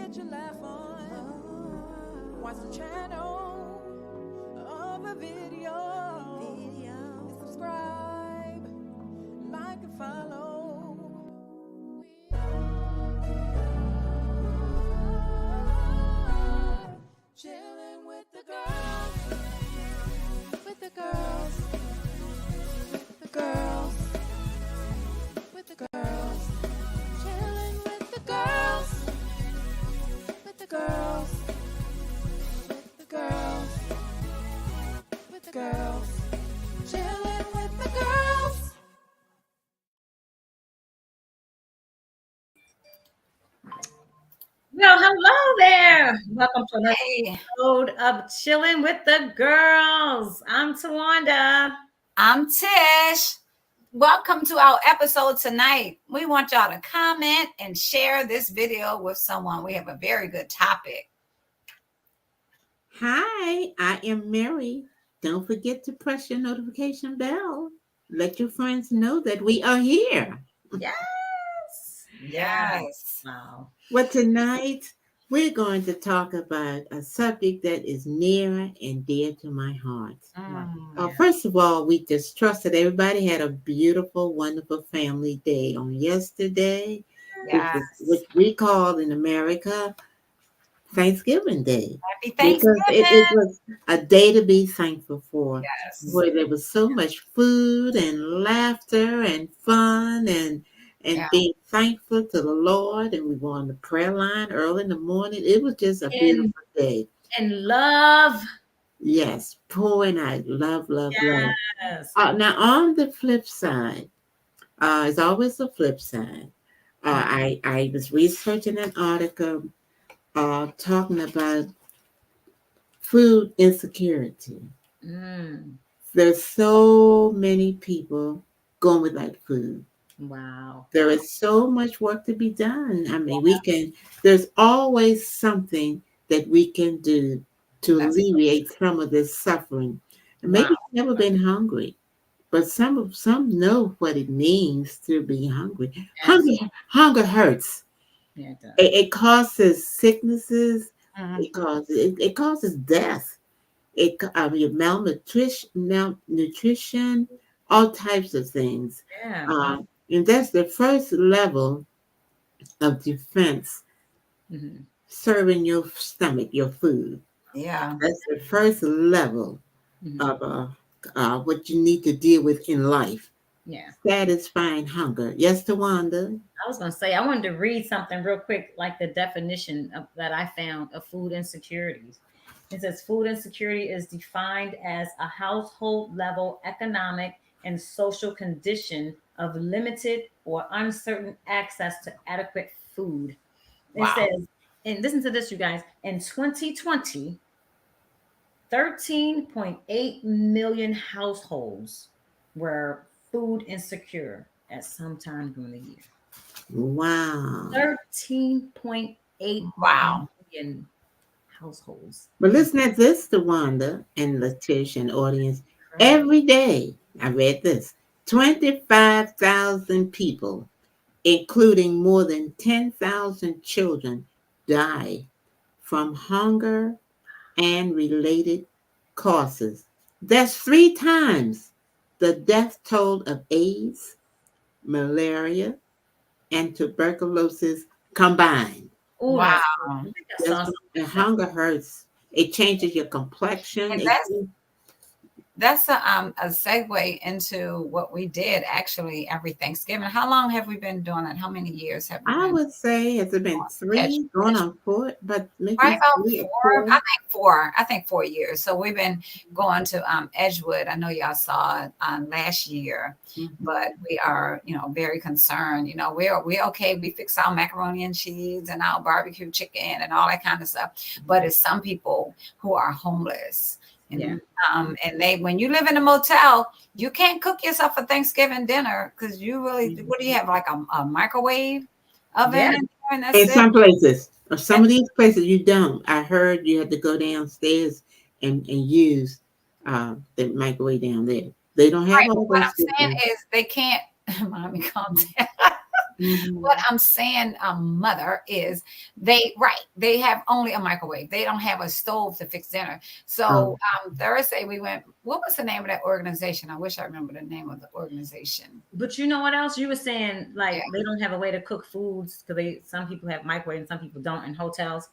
that you laugh on. Watch the channel of a video. And subscribe, like and follow. Chillin' with the girls. With the girls. The girls. With the girls. Chillin' with the girls. With the girls. With the girls. With the girls. Chillin' with the girls. Well, hello there. Welcome to another Hey, episode of Chillin' with the Girls. I'm Tawanda. I'm Tish. Welcome to our episode tonight. We want y'all to comment and share this video with someone. We have a very good topic. Hi, I am Mary. Don't forget to press your notification bell. Let your friends know that we are here. Yes. Wow. Well, tonight we're going to talk about a subject that is near and dear to my heart. First of all, we just trust that everybody had a beautiful, wonderful family day on yesterday, Yes. which we call in America Thanksgiving Day. Happy Because Thanksgiving. it was a day to be thankful for, Yes. where there was so much food and laughter and fun and Yeah. being thankful to the Lord. And we were on the prayer line early in the morning. It was just a beautiful day. And love. Yes, pouring out love, love, love. Yes. Now, on the flip side, it's always a flip side. I was researching an article talking about food insecurity. There's so many people going without food. Wow. There is so much work to be done. I mean, there's always something that we can do to That's alleviate some of this suffering. And maybe Wow. you've never been hungry, but some know what it means to be hungry. Yes. Hunger hurts. Yeah, it does. It causes sicknesses. Mhm. It causes death. Malnutrition, all types of things. Yeah. And that's the first level of defense, Mhm. serving your stomach, your food. Yeah. That's the first level Mhm. of what you need to deal with in life. Yeah. Satisfying hunger. Yes, Tawanda? I was going to say, I wanted to read something real quick, like the definition that I found of food insecurities. It says food insecurity is defined as a household level economic and social condition of limited or uncertain access to adequate food. It Wow. says, and listen to this, you guys, in 2020, 13.8 million households were food insecure at some time during the year. Wow. 13.8 Wow. million households. But listen at this, Tawanda and Letitia and audience. Every day, I read this, 25,000 people, including more than 10,000 children, die from hunger and related causes. That's 3 times the death toll of AIDS, malaria, and tuberculosis combined. Oh, Wow. I think I That's, saw and hunger hurts. It changes your complexion. And that's a segue into what we did actually every Thanksgiving. How long have we been doing it? How many years have we I been? would say, has it been 3, going on 4, but maybe Right about 3 or 4. 4. I think 4. I think 4 years. So we've been going to Edgewood. I know y'all saw it last year, but we are, very concerned. We're okay. We fix our macaroni and cheese and our barbecue chicken and all that kind of stuff. But it's some people who are homeless. And when you live in a motel, you can't cook yourself a Thanksgiving dinner because you really, what do you have, like a microwave oven? Yeah. And that's In it. some places, or some of these places, you don't. I heard you had to go downstairs and use the microwave down there. They don't have Right, all what I'm those saying systems. is they can't, mommy, calm down. Mhm. What I'm saying, mother, is they have only a microwave. They don't have a stove to fix dinner. So Thursday we went. What was the name of that organization? I wish I remember the name of the organization. But you know what else you were saying? Like Yeah. they don't have a way to cook foods because some people have microwave and some people don't in hotels,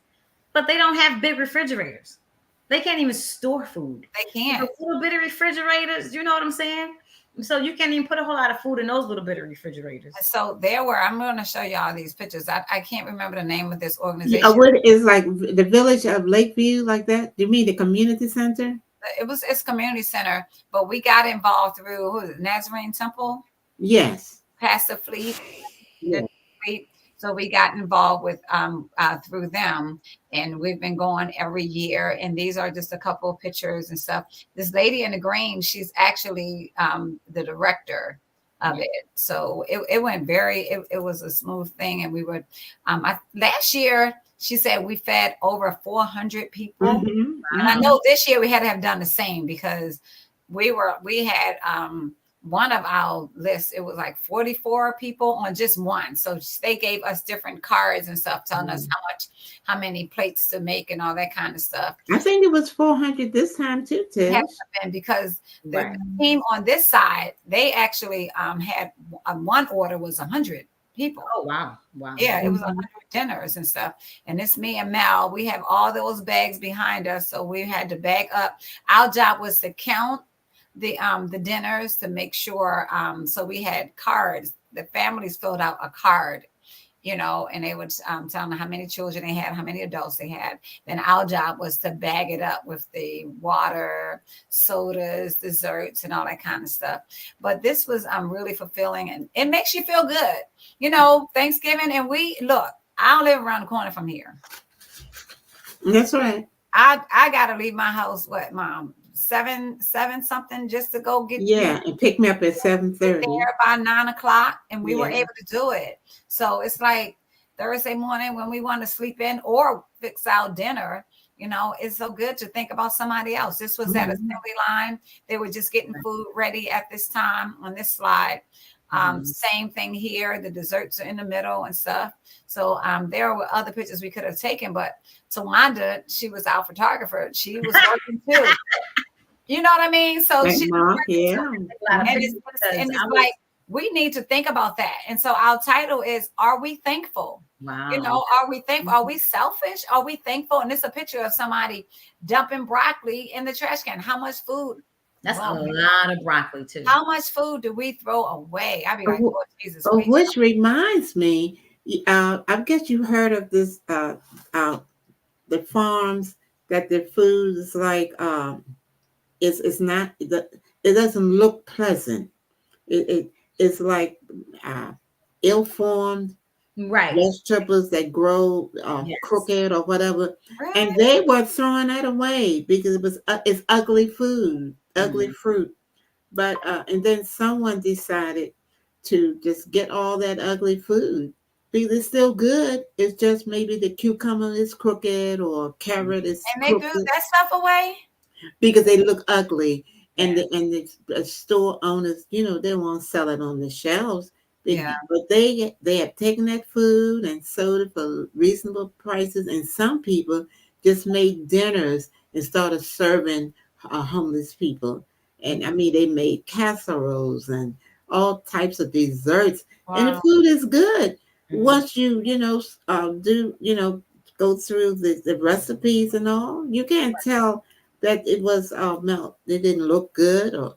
but they don't have big refrigerators. They can't even store food. They can't. Little bitty refrigerators. You know what I'm saying? So you can't even put a whole lot of food in those little bitty refrigerators. So there were. I'm going to show y'all these pictures. I can't remember the name of this Yeah, organization. what is like the village of Lakeview, like that? Do you mean the community center? It's community center, but we got involved through who is it, Nazarene Temple, Yes. Pastor Fleet. Yeah. So we got involved with through them, and we've been going every year. And these are just a couple of pictures and stuff. This lady in the green, she's actually the director of it. So it went it was a smooth thing. And we would last year she said we fed over 400 people. Mhm. And I know this year we had to have done the same because we had one of our lists, it was like 44 people on just one. So they gave us different cards and stuff telling us how many plates to make and all that kind of stuff. I think it was 400 this time too, It Tish. has to been because the team on this side, they actually had one order was 100 people. Oh, wow. Yeah, it was 100 dinners and stuff. And it's me and Mal. We have all those bags behind us. So we had to bag up. Our job was to count the dinners to make sure. So we had cards. The families filled out a card, and they would tell them how many children they had, how many adults they had. Then our job was to bag it up with the water, sodas, desserts, and all that kind of stuff. But this was really fulfilling, and it makes you feel good. Thanksgiving, and I live around the corner from here. That's right. I gotta leave my house, Mom? 7 something just to go get and pick me up at 7:30 there by 9 o'clock, and we were able to do it. So it's like Thursday morning when we want to sleep in or fix our dinner, it's so good to think about somebody else. This was at assembly line. They were just getting food ready at this time on this slide. Same thing here. The desserts are in the middle and stuff. So there were other pictures we could have taken, but Tawanda, she was our photographer. She was working too. You know what I mean? So she's working too. And it's like we need to think about that. And so our title is, Are We Thankful? Wow. Are we thankful? Are we selfish? Are we thankful? And it's a picture of somebody dumping broccoli in the trash can. How much food? That's a lot of broccoli too. How much food do we throw away? I'd be like, oh, Jesus. Which reminds me, I guess you heard of this, the farms that their food is like, it's not, it doesn't look pleasant. It's like ill-formed vegetables that grow crooked or whatever. Right. And they were throwing that away because it's ugly food, ugly fruit. But and then someone decided to just get all that ugly food because it's still good. It's just maybe the cucumber is crooked or carrot is and they threw that stuff away because they look ugly. And the store owners, they won't sell it on the shelves. But they have taken that food and sold it for reasonable prices. And some people just made dinners and started serving homeless people. And I mean, they made casseroles and all types of desserts. Wow. And the food is good. Once you, go through the recipes and all, you can't tell that it was melt. It didn't look good, or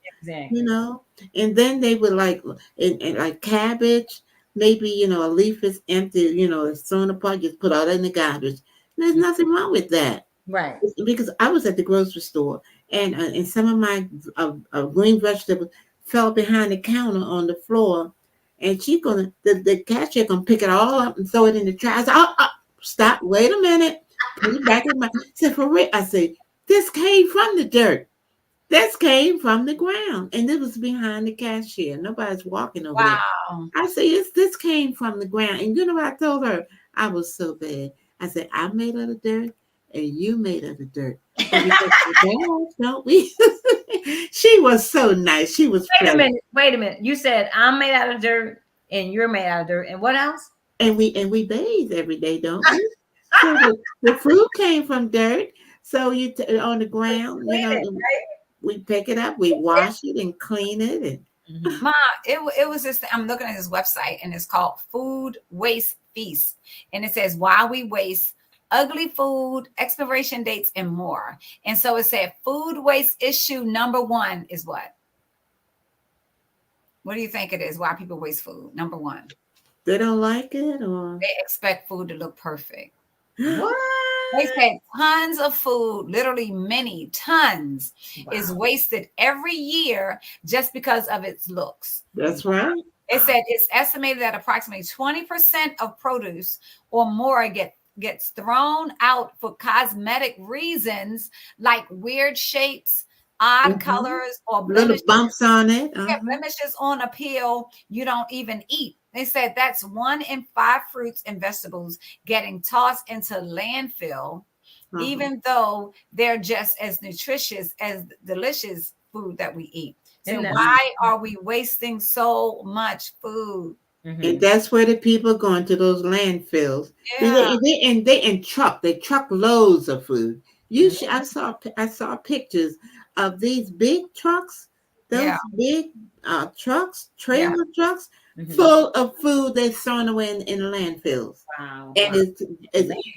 And then they would like cabbage. Maybe a leaf is empty. It's thrown apart. Just put all that in the garbage. There's nothing wrong with that, right? Because I was at the grocery store, and some of my green vegetables fell behind the counter on the floor, and the cashier gonna pick it all up and throw it in the trash. I said, stop! Wait a minute. Put it back in my. I said, for real? I said, this came from the dirt. This came from the ground. And it was behind the cashier. Nobody's walking over there. I said, this came from the ground. And you know what I told her? I was so bad. I said, I'm made out of dirt and you made out of dirt. Don't we? She was so nice. She was Wait a minute. You said I'm made out of dirt and you're made out of dirt. And what else? And we bathe every day, don't we? So the fruit came from dirt. So on the ground, Clean it, and we pick it up, we wash it and clean it. And Mhm. Ma, it was this. I'm looking at this website, and it's called Food Waste Feast, and it says why we waste ugly food, expiration dates, and more. And so it said food waste issue number one is what? What do you think it is? Why people waste food? Number one, they don't like it, or they expect food to look perfect. What? They said tons of food, literally many tons, is wasted every year just because of its looks. That's right. It said it's estimated that approximately 20% of produce or more gets thrown out for cosmetic reasons, like weird shapes, odd colors, or little blemishes. bumps on it. Blemishes on a peel you don't even eat. They said that's 1 in 5 fruits and vegetables getting tossed into landfill, even though they're just as nutritious as delicious food that we eat. So why are we wasting so much food? And that's where the people go into those landfills. Yeah. They truck loads of food. I saw pictures of these big trucks, those big trucks, trailer trucks, full of food that's thrown away in landfills. Wow. And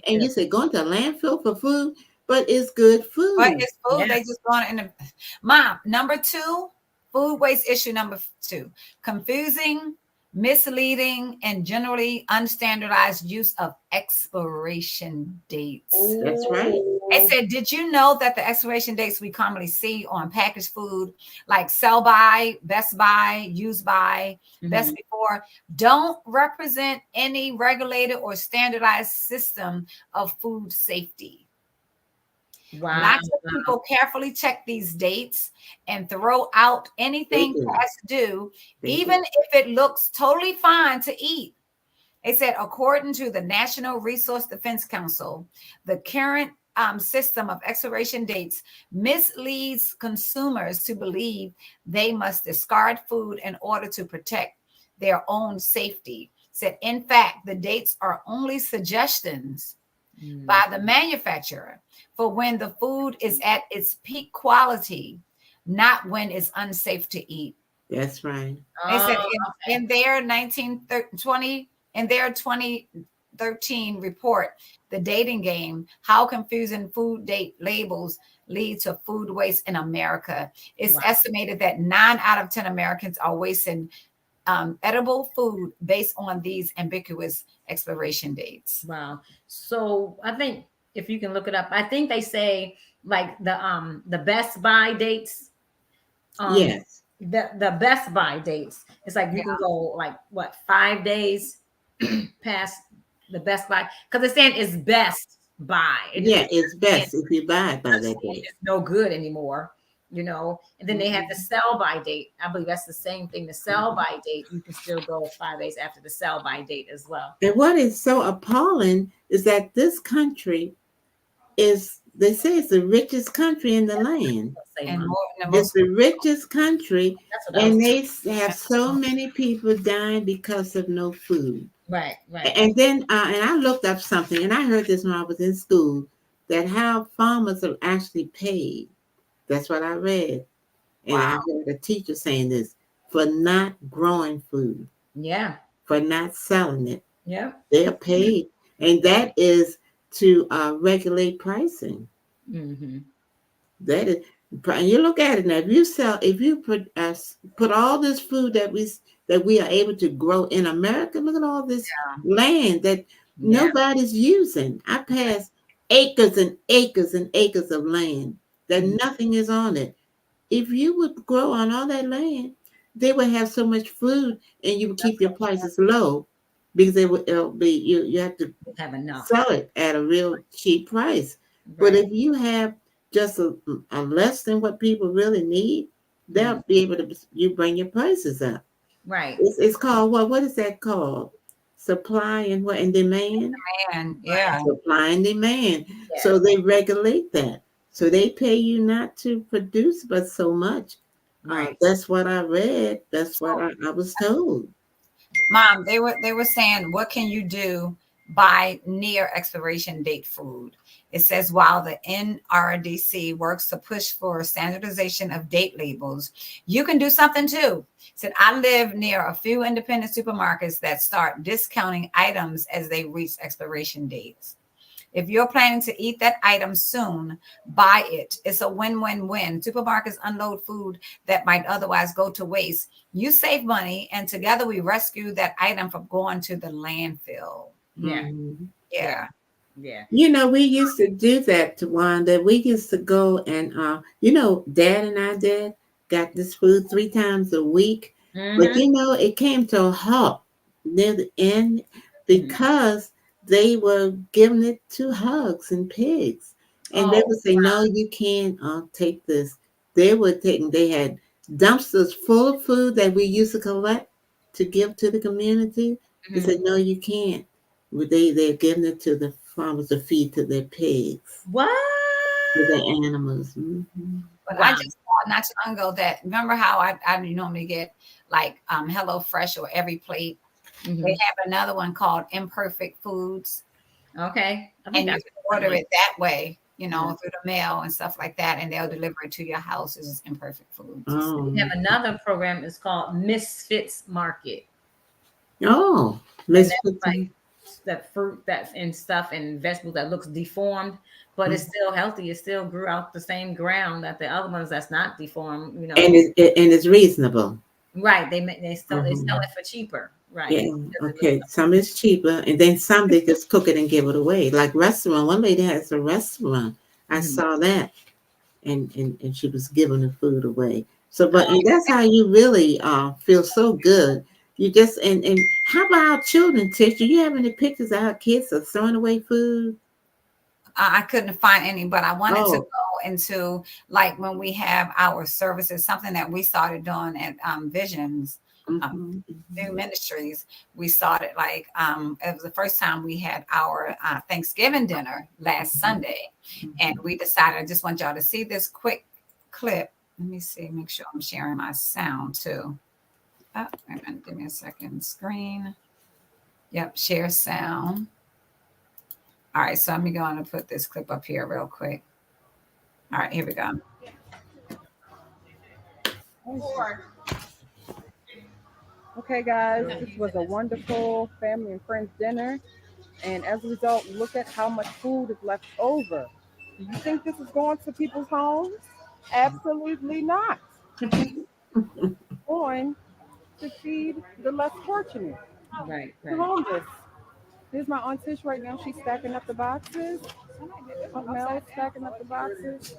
and you say going to a landfill for food, but it's good food. But it's food. They just going in the Mom. Number 2, food waste issue number 2: confusing, misleading, and generally unstandardized use of expiration dates. That's right. It said, did you know that the expiration dates we commonly see on packaged food, like sell by, best by, use by, best before, don't represent any regulated or standardized system of food safety? Wow. Lots of people carefully check these dates and throw out anything past due, even if it looks totally fine to eat. It said, according to the National Resource Defense Council, the current system of expiration dates misleads consumers to believe they must discard food in order to protect their own safety. Said, in fact, the dates are only suggestions by the manufacturer for when the food is at its peak quality, not when it's unsafe to eat. That's right. They said in their 2013 report, The Dating Game, How Confusing Food Date Labels Lead to Food Waste in America, it's estimated that 9 out of 10 Americans are wasting edible food based on these ambiguous expiration dates. Wow. So I think if you can look it up, I think they say like the best buy dates. Yes. The best buy dates. It's like you can go like 5 days past the best buy, because it's saying it's best buy. It's best if you buy it by that date. It's no good anymore. And then they have the sell by date. I believe that's the same thing. The sell by date, you can still go 5 days after the sell by date as well. And what is so appalling is that this country they say it's the richest country in the land. It's the richest country, and they have so many people dying because of no food. Right. And then, and I looked up something, and I heard this when I was in school, that how farmers are actually paid. That's what I read. And I heard a teacher saying this, for not growing food. Yeah. For not selling it. Yeah. They're paid. And that is to regulate pricing. That is, and you look at it now, if you put all this food that we are able to grow in America, look at all this land that nobody's using. I passed acres and acres and acres of land that nothing is on it. If you would grow on all that land, they would have so much food, and you would keep your prices low, because it'll be you have to have enough, sell it at a real cheap price. But if you have just a less than what people really need, they'll be able to you bring your prices up. Right. It's called what is that called? Supply and demand. Supply and demand. Yeah. So they regulate that. So they pay you not to produce but so much. Right. That's what I read. That's what I was told. Mom, they were saying, what can you do by near expiration date food? It says, while the NRDC works to push for standardization of date labels, you can do something too. It said, I live near a few independent supermarkets that start discounting items as they reach expiration dates. If you're planning to eat that item soon, buy it. It's a win-win-win. Supermarkets unload food that might otherwise go to waste. You save money, and together we rescue that item from going to the landfill. Yeah. Mhm. Yeah. Yeah. You know, we used to do that to Wanda. We used to go and, Dad and I did got this food 3 times a week. But, Mhm. it came to a halt near the end because they were giving it to hogs and pigs. And they Oh, would say, no, you can't take this. They had dumpsters full of food that we used to collect to give to the community. They said, no, you can't. Well, they're giving it to the farmers to feed to their pigs, What? to their animals. but I Wow. just saw not too long ago that, remember how I normally get like Hello Fresh or Every Plate? Mhm. They have another one called Imperfect Foods, Okay. I think and you that's can order it that way, Yeah. through the mail and stuff like that, and they'll deliver it to your house. It's Imperfect Foods. We have Oh, another program. It's called Misfits Market. oh, And Miss. that's like that fruit that's and stuff and vegetables that looks deformed, but it's still healthy. It still grew out the same ground that the other ones that's not deformed, And it's reasonable. Right. They sell Mhm. it for cheaper. Right. Yeah. Because it looks Okay. Some is cheaper, and then some they just cook it and give it away. Like restaurant. One lady has a restaurant. I Mhm. saw that, and she was giving the food away. So, and that's how you really feel so good. You just and how about our children, Tish? Do you have any pictures of our kids are throwing away food? I couldn't find any, but I wanted to Oh, go into like when we have our services, something that we started doing at Visions. mhm. New ministries. We started like it was the first time we had our Thanksgiving dinner last Sunday, and we decided, I just want y'all to see this quick clip. Let me see, make sure I'm sharing my sound too. Oh, wait a minute, give me a second. Screen. Yep, share sound. All right, so I'm going to put this clip up here real quick. All right, here we go. Okay, guys, this was a wonderful family and friends dinner. And as a result, look at how much food is left over. Do you think this is going to people's homes? Absolutely not. Going to feed the less fortunate, Right. the homeless. Here's my Aunt Tish right now. She's stacking up the boxes. Aunt Mel stacking up the boxes.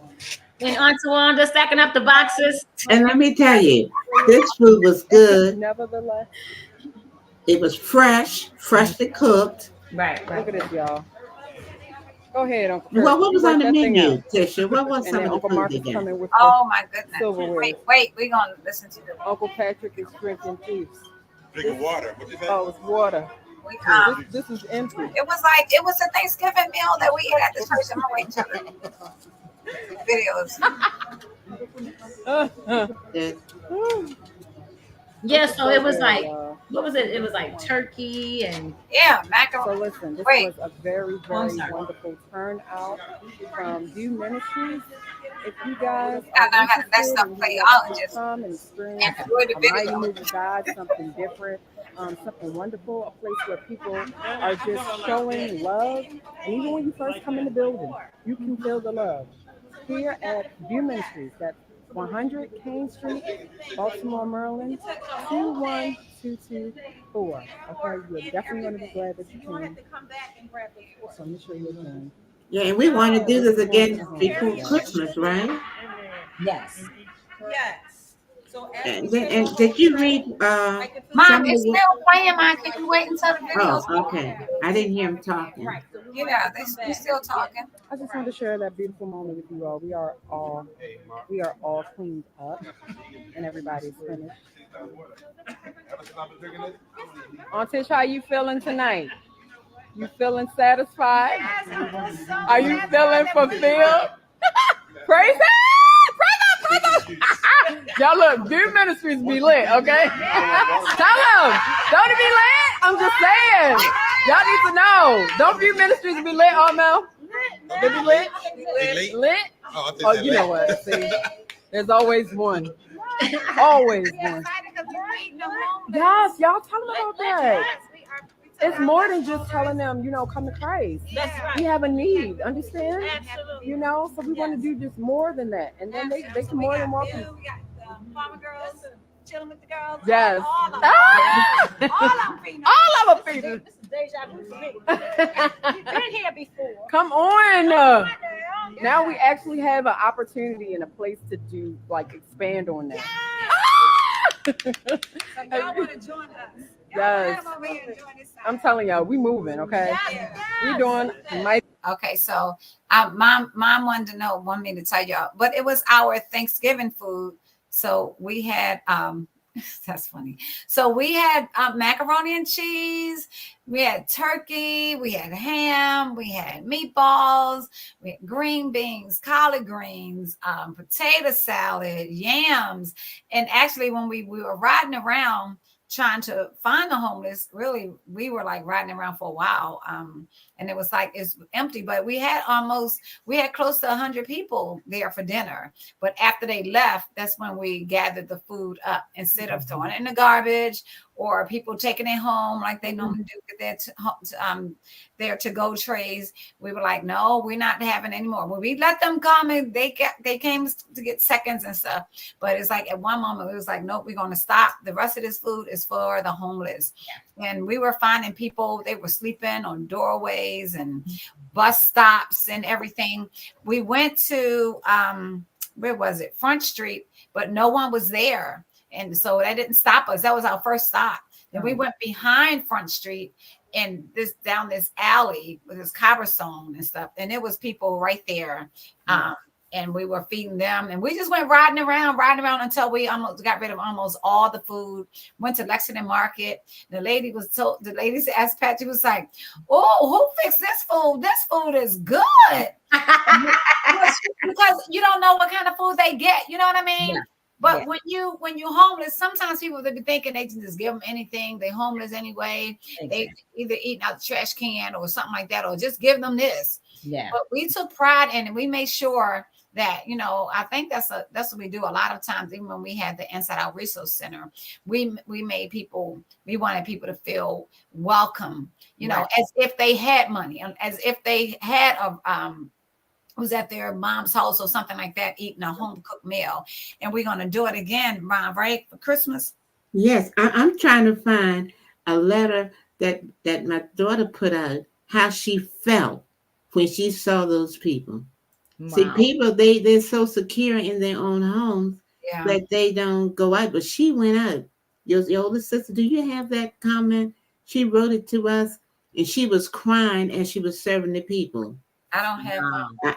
And Aunt Wanda stacking up the boxes. And let me tell you, this food was good. Nevertheless, It was freshly cooked. Right. look at this, y'all. Go ahead, Uncle Kurt. Well, what You was on work the that thing menu, out. Tisha? What was And some then of the Uncle food Mark they is got? coming with Oh my goodness. silverware. Wait, we're going to listen to the Uncle Patrick is drinking juice. Drinking water. What you say? Oh, it's water. we, This is empty. it was a Thanksgiving meal that we ate at the church. I'm gonna wait till the videos. Yeah, so it was good, like, y'all. what was it? It was like turkey and Yeah, So macaroni. listen, this Wait. was a very, I'm very sorry. wonderful turnout from View Ministries. If you guys I are know how to let interested stuff and play you out want and to just come and experience enjoy the a mighty video. move of God, something different, something wonderful, a place where people are just showing love. And even when you first come in the building, you can feel the love. Here at View Ministries, that's 100 Kane Street, Baltimore, Maryland, 21224. Okay, you're definitely going to be glad that you came. So let me show you again. Yeah, and we want to do this again before Christmas, right? yes. And did you read Mom, some of it's the? still playing, Mom. Can you wait until the videos? Oh, okay. I didn't hear him talking. Yeah, they still talking. I just wanted to share that beautiful moment with you all. We are all cleaned up, and everybody's finished. Aunt Tish, how you feeling tonight? You feeling satisfied? Are you feeling fulfilled? Praise God! Praise God! Y'all look, View Ministries be lit, okay? Tell them. Don't it be lit? I'm just saying. Y'all need to know. Don't View Ministries be lit, Mel? They be lit? Lit? Oh, you know what? See, there's always one. Always one. Yes, y'all tell them about that. It's more than just telling them, come to Christ. We have a need, understand? Absolutely. So we want to do just more than that. And then they can more than welcome. We got the Farmer Girls, Chillin with the Girls. Yes. All of them. Ah! All of them. All of them feeding. This is deja vu for me. We've been here before. Come on. Now we actually have an opportunity and a place to do, expand on that. So y'all want to join us. Yes. I'm telling y'all, we moving, okay? We doing my. Okay, so mom wanted me to tell y'all, but it was our Thanksgiving food. So we had that's funny. So we had macaroni and cheese, we had turkey, we had ham, we had meatballs, we had green beans, collard greens, potato salad, yams. And actually when we were riding around trying to find the homeless, really, we were riding around for a while. And it was it's empty, but we had close to 100 people there for dinner. But after they left, that's when we gathered the food up instead of throwing it in the garbage or people taking it home like they normally do with their to-go trays. We were like, no, we're not having any more. When we let them come and they came to get seconds and stuff. But it's at one moment, it was nope, we're going to stop. The rest of this food is for the homeless. Yeah. And we were finding people, they were sleeping on doorways and bus stops and everything. We went to, where was it? Front Street, but no one was there. And so that didn't stop us. That was our first stop. Then we went behind Front Street and down this alley with this cobblestone and stuff. And it was people right there. And we were feeding them. And we just went riding around until we almost got rid of almost all the food. Went to Lexington Market. The lady asked Pat, she was like, oh, who fixed this food? This food is good. Because you don't know what kind of food they get. You know what I mean? Yeah. But when you're homeless, sometimes people they be thinking they can just give them anything. They're homeless anyway. Exactly. They either eating out the trash can or something like that, or just give them this. Yeah. But we took pride in it. We made sure that, I think that's what we do a lot of times. Even when we had the Inside Out Resource Center, we wanted people to feel welcome, right. As if they had money, as if they had was at their mom's house or something like that, eating a home cooked meal. And we're going to do it again, Ron, right? For Christmas. Yes. I'm trying to find a letter that my daughter put out, how she felt when she saw those people. Wow. See, people, they're so secure in their own homes that they don't go out. But she went out. Your older sister, do you have that comment? She wrote it to us, and she was crying as she was serving the people. I don't have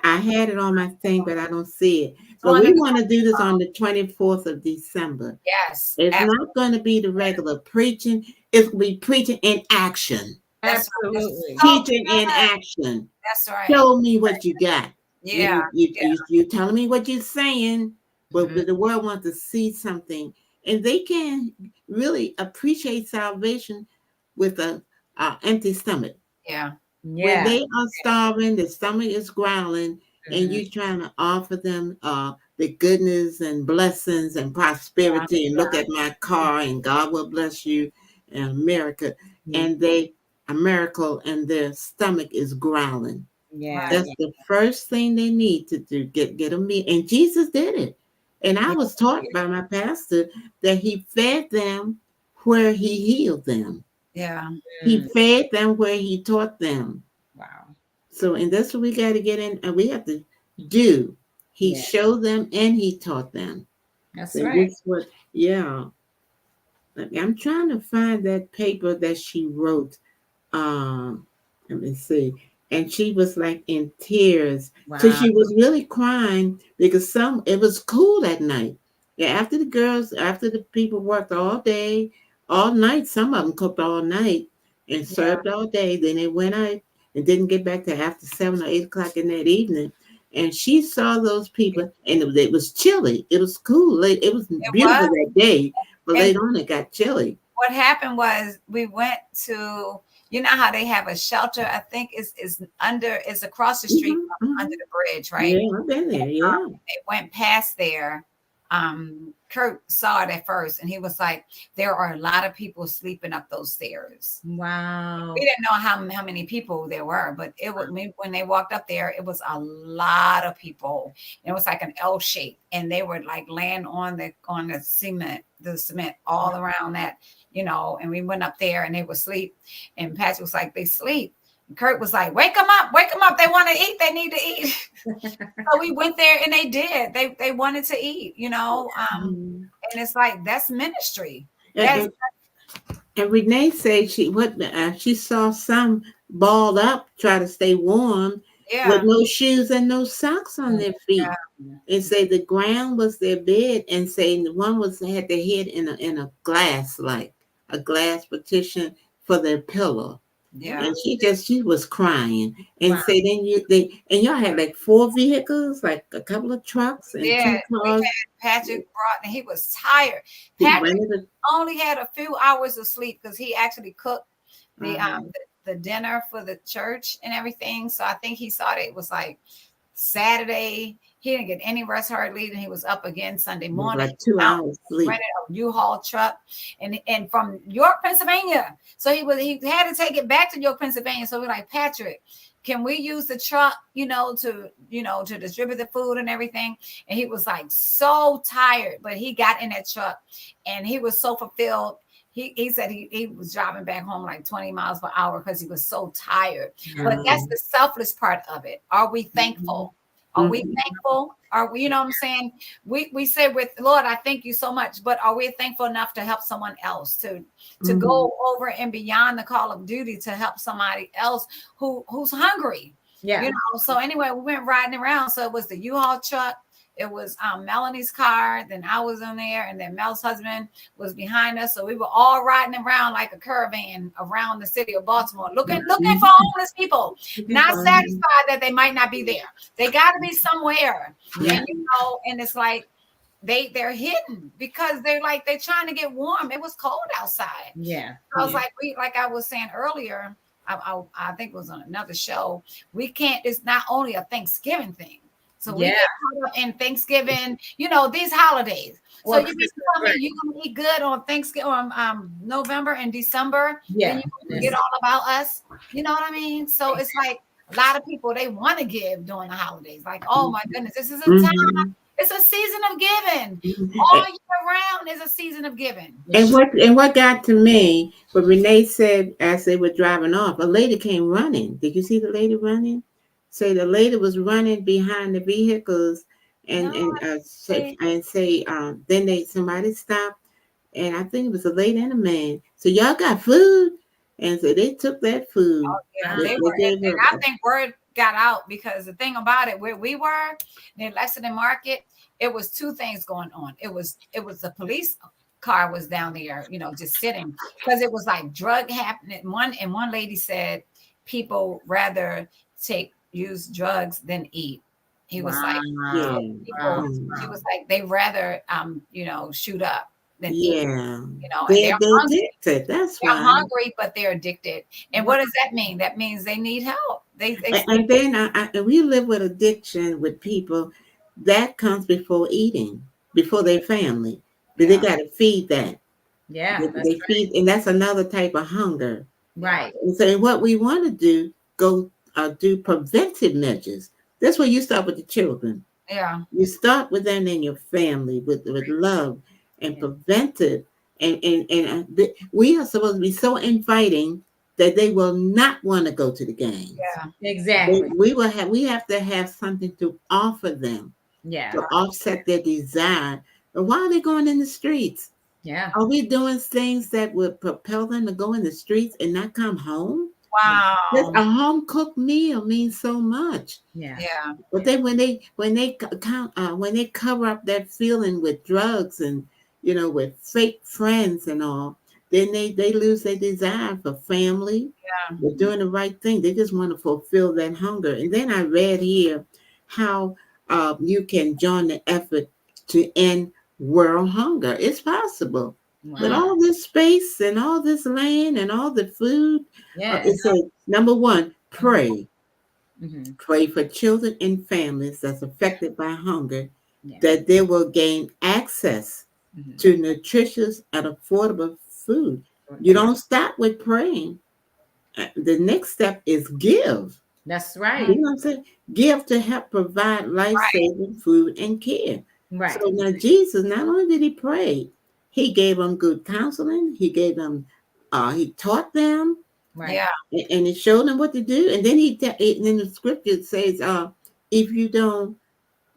I had it on my thing, but I don't see it. But we want to do this on the 24th of December. Yes. It's not going to be the regular preaching. It's going to be preaching in action. Absolutely. Teaching in action. That's right. Show me what you got. Yeah. You're telling me what you're saying, but the world wants to see something. And they can really appreciate salvation with an empty stomach. Yeah. When they are starving, the stomach is growling, and you're trying to offer them the goodness and blessings and prosperity, and look at my car, and God will bless you, and America, and a miracle, and their stomach is growling. Yeah, that's the first thing they need to do. Get them meat, and Jesus did it. And I was taught by my pastor that he fed them where he healed them. Yeah. He fed them where he taught them. Wow. So, and that's what we got to get in, and we have to do. He showed them and he taught them. That's right. That's I'm trying to find that paper that she wrote. Let me see. And she was in tears. Wow. So she was really crying because it was cool at night. Yeah, after the people worked all day, all night, some of them cooked all night and served all day. Then they went out and didn't get back to after 7 or 8 o'clock in that evening. and she saw those people, and it was chilly. It was cool. It was beautiful was. that day, but And later on it got chilly. what happened was we went to, you know how they have a shelter, I think it's across the street Mhm, from under mhm. the bridge, right? Yeah, I've been there. Yeah. They went past there. Kurt saw it at first and he was like, there are a lot of people sleeping up those stairs. Wow. We didn't know how many people there were, but it was when they walked up there, it was a lot of people. It was like an L shape, and they were like laying on the cement all around that, and we went up there and they would sleep. And Patrick was like, they sleep. And Kurt was like, wake them up, they want to eat, they need to eat. So we went there and they did. They wanted to eat, Mhm. and it's like that's ministry. And, and Renee said she saw some balled up, try to stay warm with Yeah. no shoes and no socks on their feet. And say the ground was their bed, and say one had their head in a glass, like a glass partition for their pillow. Yeah. And she was crying. And Wow. say then y'all had like 4 vehicles, like a couple of trucks and 2 cars. Patrick brought, and he was tired. He Patrick rented only had a few hours of sleep because he actually cooked the dinner for the church and everything. So I think he thought it was like Saturday. He didn't get any rest hardly, and he was up again Sunday morning. like 2 hours sleep. Rented a U-Haul truck, and from York, Pennsylvania. So he had to take it back to York, Pennsylvania. So we're like, Patrick, can we use the truck, to distribute the food and everything? And he was like so tired, but he got in that truck and he was so fulfilled. He said he was driving back home like 20 miles per hour because he was so tired. But that's the selfless part of it. Are we thankful? Are we thankful? Are we, you know what I'm saying? We say with Lord, I thank you so much, but are we thankful enough to help someone else, to go over and beyond the call of duty to help somebody else who's hungry? Yeah. So anyway, we went riding around. So it was the U-Haul truck. It was Melanie's car. Then I was on there, and then Mel's husband was behind us. So we were all riding around like a caravan around the city of Baltimore, looking for homeless people, not satisfied that they might not be there. They got to be somewhere. Yeah. And it's like they're hidden because they're trying to get warm. It was cold outside. Yeah. I was like I was saying earlier, I think it was on another show. It's not only a Thanksgiving thing. So we get caught up in Thanksgiving, these holidays. So you mean tell me you're gonna eat good on Thanksgiving, November and December? Yeah. Then you get all about us. You know what I mean? So it's like a lot of people, they want to give during the holidays. Like, oh my goodness, this is a time. It's a season of giving. All year round is a season of giving. And what got to me, what Renee said as they were driving off, a lady came running. Did you see the lady running? Say the lady was running behind the vehicles, and then somebody stopped, and I think it was a lady and a man. So y'all got food, and so they took that food. Oh, yeah, they were, and I think word got out because the thing about it, where we were in Lexington Market, it was 2 things going on. It was the police car was down there, just sitting because it was like drug happening. One lady said people rather use drugs than eat. He was like, she was like, they rather shoot up than eat. They're addicted. That's they're why. hungry, but they're addicted. And what does that mean? That means they need help. And then we live with addiction with people that comes before eating, before their family. But they got to feed that. Yeah. They feed, and that's another type of hunger. Right. And so what we want to do, do preventive measures. That's where you start with the children. Yeah. You start with them and your family with love and preventive. And we are supposed to be so inviting that they will not want to go to the game. Yeah, exactly. We have to have something to offer them. Yeah. To offset their desire. But why are they going in the streets? Yeah. Are we doing things that would propel them to go in the streets and not come home? Wow. A home cooked meal means so much. Yeah. Yeah. But then when they cover up that feeling with drugs and with fake friends and all, then they lose their desire for family. Yeah. They're doing the right thing. They just want to fulfill that hunger. And then I read here how you can join the effort to end world hunger. It's possible. With Wow. all this space and all this land and all the food, Yeah. it says, number one, pray. Mm-hmm. Pray for children and families that's affected by hunger, Yeah. that they will gain access Mm-hmm. to nutritious and affordable food. You don't stop with praying. The next step is give. That's You right. know what I'm saying? Give to help provide life-saving food and care. So Right. now Jesus, not only did he pray, he gave them good counseling. He gave them, he taught them, Right. Yeah. and he showed them what to do. And then and then the scripture says, if you don't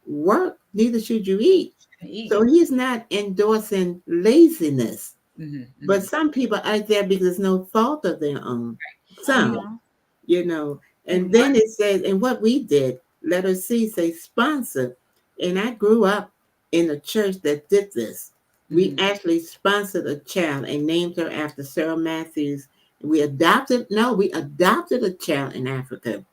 work, neither should you eat. Eat. So he's not endorsing laziness. Mm-hmm. But some people out there, because it's no fault of their own. Some, Mhm. you know. And Mhm. then it says, and what we did, letter C say sponsor. And I grew up in a church that did this. We Mhm. actually sponsored a child and named her after Sarah Matthews. We adopted a child in Africa.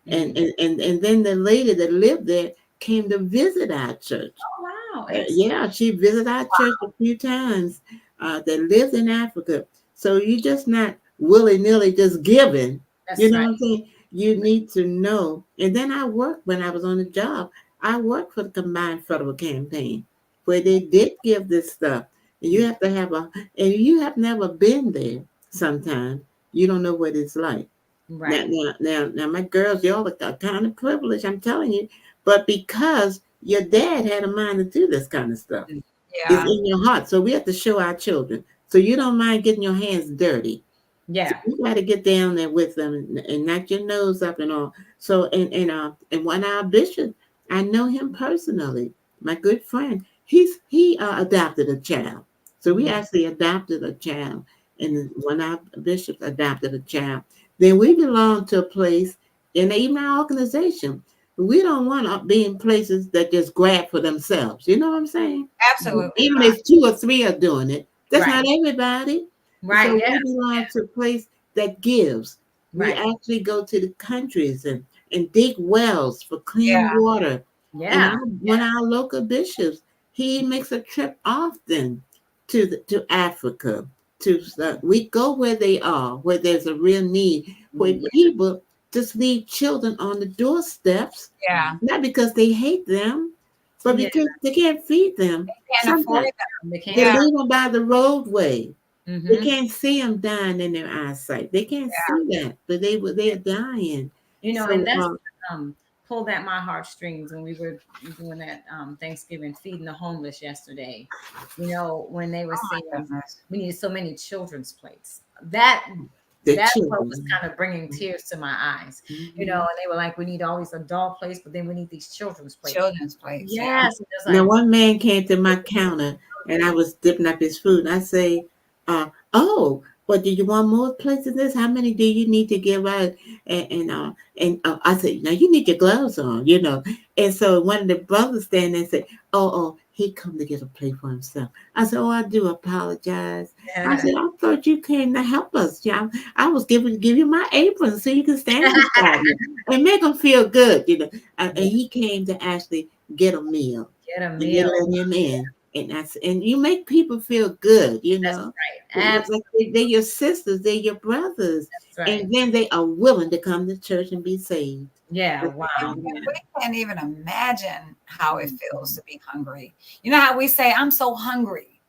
And Mhm. and then the lady that lived there came to visit our church. Oh, wow. Yeah, she visited our church a few times. That lived in Africa. So you just not willy nilly just giving. You That's know right. what I'm saying? You need to know. And then I worked when I was on the job. I worked for the Combined Federal Campaign, where they did give this stuff. And you have to have and you have never been there. Sometimes you don't know what it's like. Right. Now, my girls, y'all are kind of privileged, I'm telling you. But because your dad had a mind to do this kind of stuff, it's Yeah. in your heart. So we have to show our children. So you don't mind getting your hands dirty. So Yeah. you got to get down there with them and knock your nose up and all. So and one of our bishops, I know him personally. My good friend, he adopted a child. So we Mhm. actually adopted a child, and one of our bishops adopted a child. Then we belong to a place, and even our organization. We don't want to be in places that just grab for themselves. You know what I'm saying? Absolutely Even not. if 2 or 3 are doing it, that's Right. not everybody. So Right. Yeah. we belong to a place that gives. We Right. actually go to the countries and dig wells for clean Yeah. water. And Yeah. one of our local bishops, he makes a trip often to Africa. We go where they are, where there's a real need, where Mhm. people just leave children on the doorsteps, Yeah. not because they hate them, but Yeah. because they can't feed them. Can't afford Sometimes them. They can't. they Yeah. leave them by the roadway. They Mm-hmm. can't see them dying in their eyesight. They can't see that, but they're dying. And So that's pulled at my heartstrings when we were doing that Thanksgiving feeding the homeless yesterday. When they were Oh my saying goodness. we need so many children's plates. That the that's what was children. kind of bringing tears to my eyes. And Mhm. they were like, we need all these adult plates, but then we need these children's plates. Children's plates. Yeah. Yes, and just Now like one man came to my counter and I was dipping up his food. And I say, oh, well, do you want more plates than this? How many do you need to give out? And I said, now you need your gloves on. And so one of the brothers standing there said, oh, he come to get a plate for himself. I said, oh, I do apologize. I said, I thought you came to help us. Yeah, I was give you my apron so you can stand beside me and make them feel good. And he came to actually get a meal. get a And you meal. let him in. And you make people feel good, That's right. They're your sisters, they're your brothers. That's right. And then they are willing to come to church and be saved. Yeah. But, Wow. We can't even imagine how it feels to be hungry. You know how we say, I'm so hungry,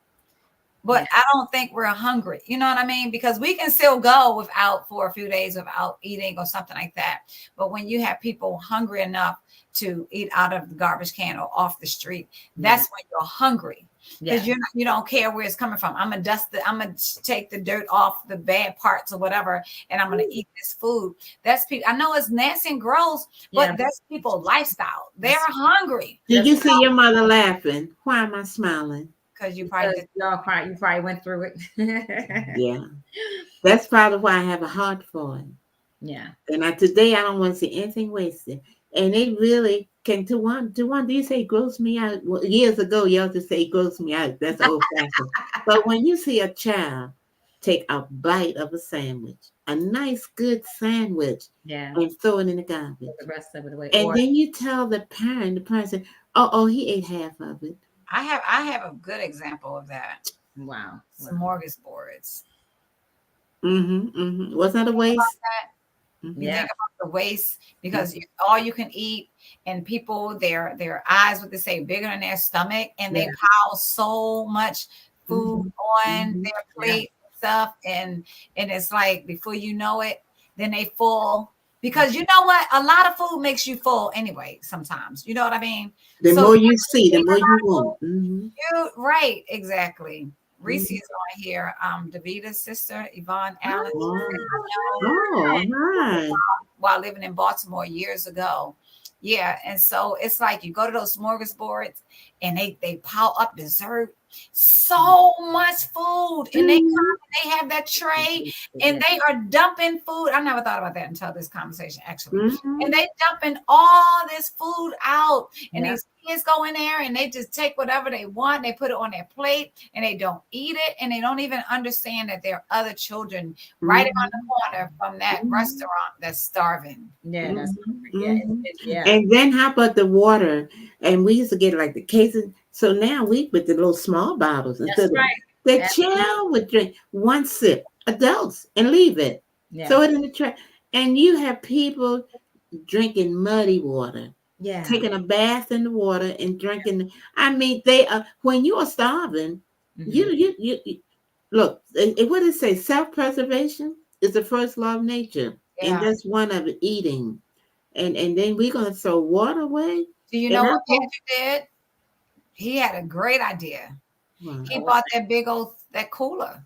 but Yeah. I don't think we're hungry. You know what I mean? Because we can still go without for a few days without eating or something like that. But when you have people hungry enough to eat out of the garbage can or off the street, that's when you're hungry. Because Yeah. you don't care where it's coming from. I'm gonna take the dirt off the bad parts or whatever, and I'm gonna eat this food. That's people. I know it's nasty and gross, but Yeah. that's people's lifestyle. They're hungry did you see your mother laughing? Why am I smiling? because you probably Because you probably went through it. Yeah. That's probably why I have a heart for it. Yeah. And today I don't want to see anything wasted. And it really can to one. Do you say gross me out? Well, years ago, y'all just say gross me out. That's old fashioned. But when you see a child take a bite of a sandwich, a nice good sandwich, Yeah. and throw it in the garbage. The rest of it away. And Or then you tell the parent said, oh, he ate half of it. I have a good example of that. wow. Smorgasbords. Wasn't that a waste? You Yeah. think about the waste because all you can eat, and people their eyes, what they say, bigger than their stomach, and they pile so much food on their plate and stuff, and it's like before you know it, then they full. Because you know what, a lot of food makes you full anyway. Sometimes, you know what I mean. The So more you see, the more you want. you right, exactly. Reese is on here. Davita's sister, Yvonne Allen. Oh, hi. While living in Baltimore years ago. Yeah. And so it's like you go to those smorgasbords and they pile up dessert, so much food. And they come and they have that tray and they are dumping food. I never thought about that until this conversation, actually. And they dumping all this food out. And these kids go in there and they just take whatever they want. They put it on their plate and they don't eat it. And they don't even understand that there are other children right around the corner from that restaurant that's starving. Yeah, that's And then how about the water? And we used to get like the cases. So now we put the little small bottles. That's right. The child would drink one sip, adults, and leave it. Yeah. Throw it in the trash. And you have people drinking muddy water. Yeah. Taking a bath in the water and drinking. I mean, they are, when you are starving, you look, what does it say? Self-preservation is the first law of nature. And that's one of it, eating. And then we're going to throw water away. Do you know what Andrew did? He had a great idea. Wow. He bought that big old cooler.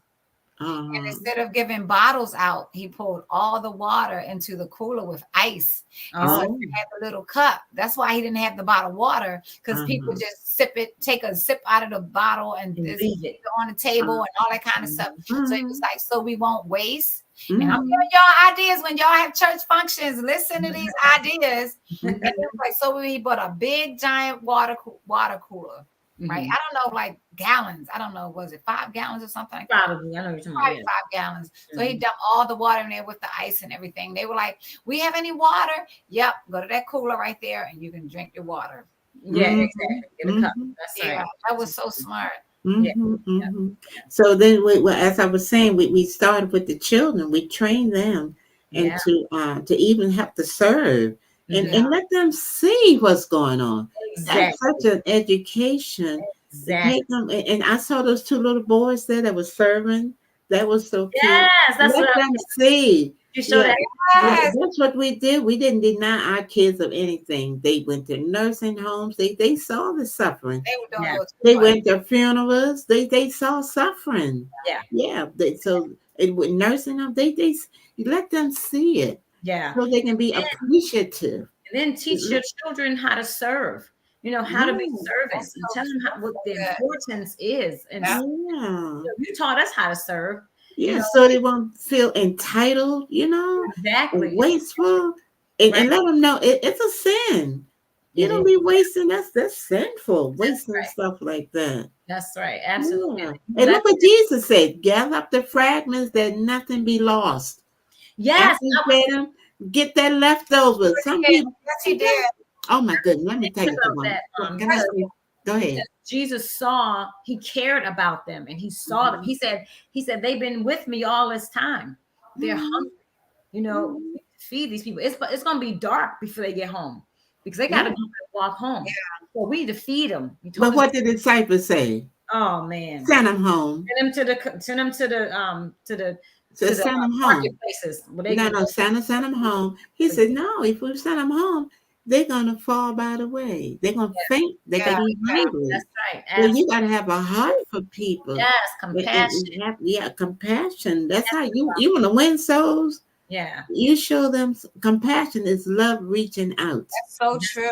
And instead of giving bottles out, he pulled all the water into the cooler with ice. And so he had the little cup. That's why he didn't have the bottled water, because people just take a sip out of the bottle and just leave it on the table and all that kind of stuff. So he was like, so we won't waste. And I'm giving y'all ideas when y'all have church functions. Listen to these ideas. And it was like, so he bought a big giant water cooler. Right. I don't know, like gallons. I don't know. Was it 5 gallons or something? Probably. I know you're talking about 5 gallons. So he dumped all the water in there with the ice and everything. They were like, we have any water? Yep. Go to that cooler right there and you can drink your water. Yeah, exactly. Get a cup. That's right. That was so smart. So then, as I was saying, we started with the children. We trained them and to even help to serve. And let them see what's going on. That's such an education. Exactly. And I saw those 2 little boys there that was serving. That was so cute. Yes, that's let them see. You showed that. Yes. That's what we did. We didn't deny our kids of anything. They went to nursing homes. They saw the suffering. They went to funerals. They saw suffering. Yeah. With nursing homes, they let them see it. Yeah. So they can be appreciative. And then teach your children how to serve, how to be servants, and tell them what the importance is. And you taught us how to serve. Yeah, so they won't feel entitled, exactly, wasteful. And let them know it's a sin. You don't be wasting. That's sinful. Wasting stuff like that. That's right. Absolutely. Yeah. And look what Jesus said: gather up the fragments that nothing be lost. Yes. Get that leftovers. Some people. Yes, he did. Oh my goodness! Let me tell you something. Go ahead. Jesus he cared about them, and he saw them. He said, they've been with me all this time. They're hungry. Feed these people. It's going to be dark before they get home because they got to walk home. Yeah. So we need to feed them. But what did the disciples say? Oh man, send them home. Send them to the marketplaces. Send them home. He said, no, if we send them home, they're gonna fall by the way. They're gonna faint. They're gonna be hungry. That's right. Well, you gotta have a heart for people. Yes, compassion. Compassion. That's how you want to win souls. Yeah. You show them compassion is love reaching out. That's so true.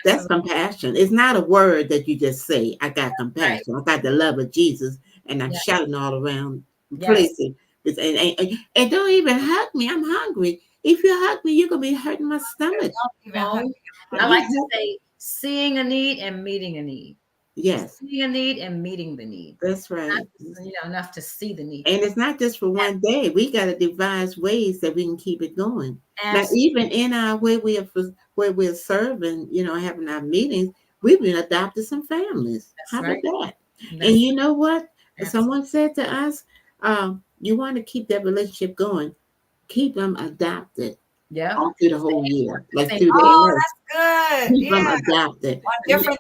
That's compassion. It's not a word that you just say, I got compassion. I got the love of Jesus, and I'm shouting all around places. And don't even hug me. I'm hungry. If you hug me, you're gonna be hurting my stomach. I like to say seeing a need and meeting a need. Yes, Seeing a need and meeting the need. that's Not right. just, enough to see the need. And it's not just for one day. We got to devise ways that we can keep it going. Now, Absolutely. even in our where we're serving, having our meetings, we've been adopted some families. That's How about right. that? And That's you know what? absolutely. Someone said to us, "You want to keep that relationship going? Keep them adopted Yeah. all through the whole year, like Same through their Oh, life. that's good. Keep them Yeah. adopted. On different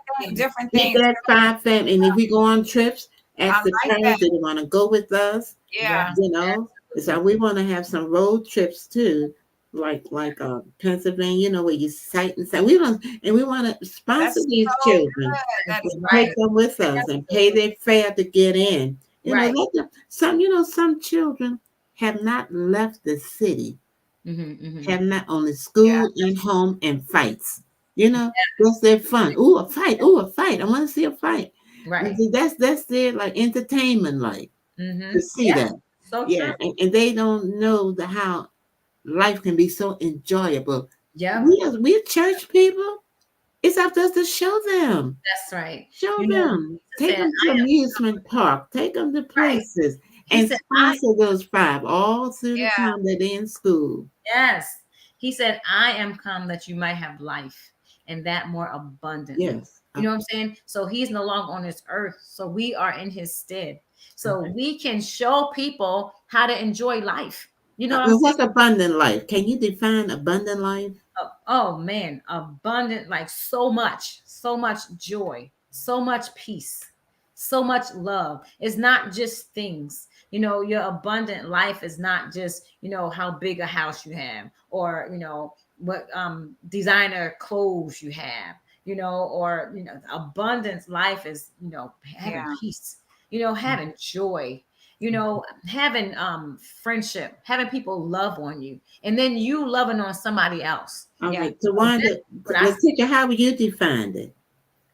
Keep things. that 5 family. And if we go on trips, I ask the like that. parents if they want to go with us. Right. Yeah. So we want to have some road trips too, like Pennsylvania, where you sight and sound. We want to sponsor That's these so children good. That's and right. take them with us and pay their fare to get in. Right. Let them, some children have not left the city, have not only Yeah. school and home and fights. That's their fun. Ooh, a fight. Ooh, a fight. I want to see a fight. Right. And see, that's their like entertainment, like to see Yeah. that. So Yeah, true. and they don't know how life can be so enjoyable. Yeah. We are church people. It's up to us to show them. That's right. Show You know, them. Jesus Take said, them to amusement park. Take them to right. places He and said, I sponsor those 5 all through the Yeah. time that they're in school. yes. He said, I am come that you might have life and that more abundantly. Yes. You know what I'm saying? So he's no longer on this earth. So we are in his stead. So Okay. we can show people how to enjoy life. You know what I'm Well, saying? what's abundant life? Can you define abundant life? Oh man, abundant, like so much joy, so much peace, so much love. It's not just things. Your abundant life is not just, how big a house you have, or what designer clothes you have, or abundance life is, having Yeah. peace, having joy, having friendship, having people love on you, and then you loving on somebody else. All Yeah. right. So, So that's Wanda, what I let's see. teach you how would you define it?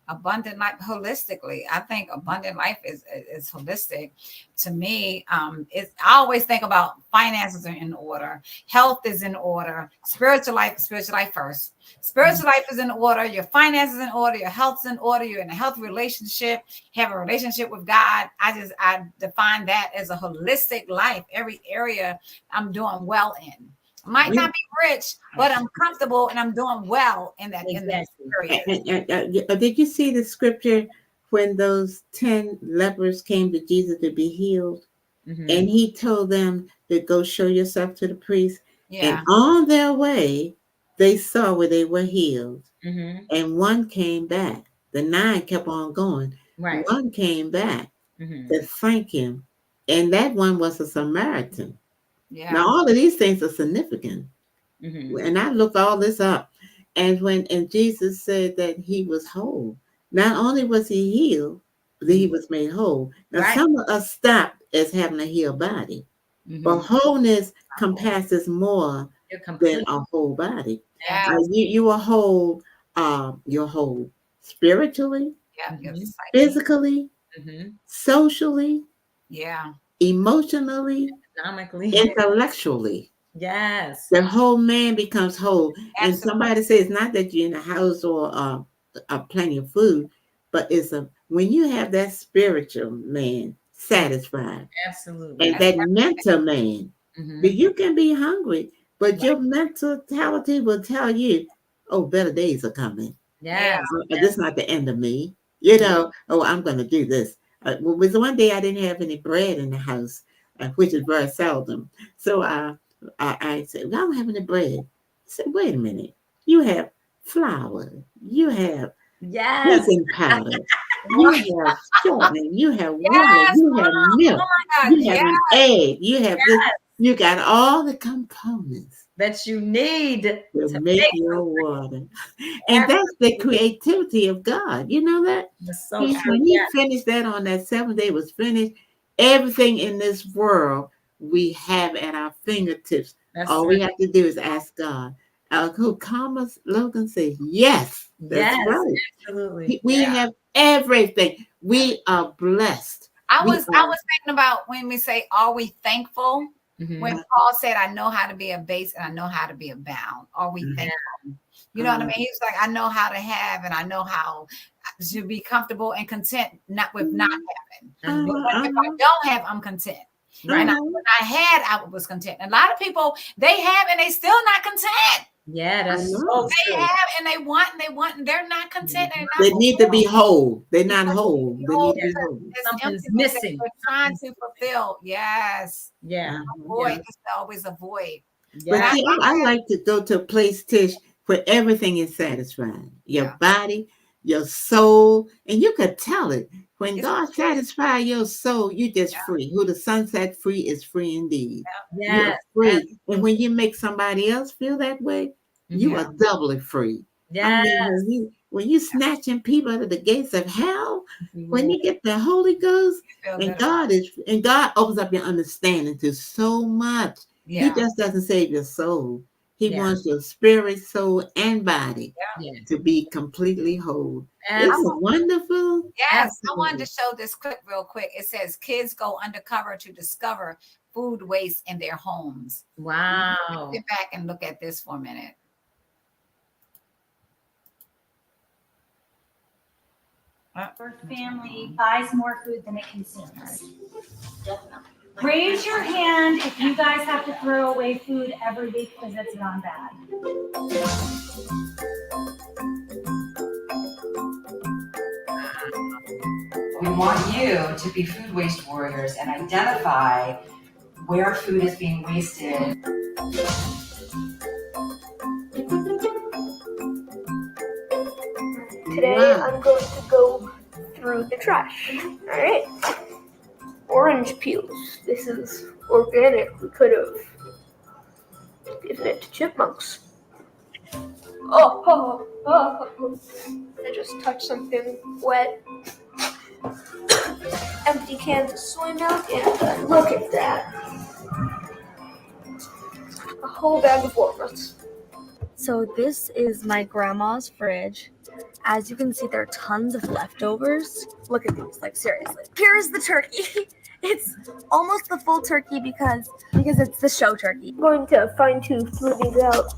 Abundant life holistically. I think abundant life is holistic. To me, I always think about finances are in order, health is in order, spiritual life first. Spiritual life is in order, your finances in order, your health's in order, you're in a healthy relationship, have a relationship with God. I define that as a holistic life. Every area I'm doing well in. I might not be rich, but I'm comfortable and I'm doing well in that Exactly. area. Did you see the scripture when those 10 lepers came to Jesus to be healed? And he told them to go show yourself to the priest. And Yeah. on their way, they saw where they were healed. Mm-hmm. And one came back. The 9 kept on going. Right. One came back Mm-hmm. to thank him. And that one was a Samaritan. Yeah. Now, all of these things are significant. Mm-hmm. And I looked all this up. And Jesus said that he was whole. Not only was he healed, but he was made whole. Now, Right. some of us stop as having a healed body. But Mm-hmm. wholeness compasses more You're than complete. a whole body. Yeah. You are whole. You're whole spiritually, Yeah. Your Mhm. psyche. physically, Mm-hmm. socially, Yeah. emotionally, Economically. intellectually. Yes. The whole man becomes whole. And Absolutely. somebody says not that you're in a house or plenty of food, but when you have that spiritual man satisfied Absolutely. and that mental man, Mm-hmm. but you can be hungry, but Right. your mentality will tell you, oh, better days are coming. Yes. This is not the end of me. Oh, I'm going to do this. Was one day I didn't have any bread in the house, which is very seldom. So I said, well, I don't have any bread. I said, wait a minute. You have flour. You have Yes. baking powder. You have shortening. You have water. Yes. You have milk. Oh my God. You have Yeah. an egg. You have this. You got all the components That you need to to make make your water. And that's the creativity of God. You know that? this so true. When he finished that on that 7th day was finished, everything in this world we have at our fingertips. That's All we have to do is ask God. Thomas Logan says, yes, that's yes, right. absolutely. We have everything. We are blessed. I We was thinking about when we say, are we thankful? Mhm. When Paul said, I know how to be a base and I know how to be abound. Are we thankful? You know what I mean? He was like, I know how to have and I know how to be comfortable and content, not with not having. But if I don't have, I'm content. Right. And when I had, I was content. A lot of people, they have and they still not content. Yeah, that's so They true. have and they want and they're not content. They're not They need to be whole. They're not Because whole. They need to be because whole. it's Something's emptiness that missing. we're trying to fulfill. Yes. Yeah. Void. It's always a void. But Yeah. see, I like to go to a place, Tish, where everything is satisfied. Your Yeah. body, your soul, and you could tell it. When It's God free. satisfies your soul, you just free. Who the sun set free is free indeed. You're Yes. free. And when you make somebody else feel that way, you are doubly free. I Yes. mean, when you snatching people out of the gates of hell, when you get the Holy Ghost, Feel and good God opens up your understanding to so much. Yeah. He just doesn't save your soul. He Yeah. wants your spirit, soul, and body Yeah. to be completely whole. Absolutely. Isn't it wonderful? Yes, I wanted to show this clip real quick. It says kids go undercover to discover food waste in their homes. Wow. Sit back and look at this for a minute. Our family buys more food than it consumes. Definitely. Raise your hand if you guys have to throw away food every week because it's gone bad. We want you to be food waste warriors and identify where food is being wasted. Today I'm going to go through the trash. Alright. Orange peels. This is organic. We could have given it to chipmunks. Oh. I just touched something wet. Empty cans of soy milk, and look at that. A whole bag of walnuts. So this is my grandma's fridge. As you can see, there are tons of leftovers. Look at these, like seriously. Here's the turkey. It's almost the full turkey because it's the show turkey. I'm going to fine-tooth these out.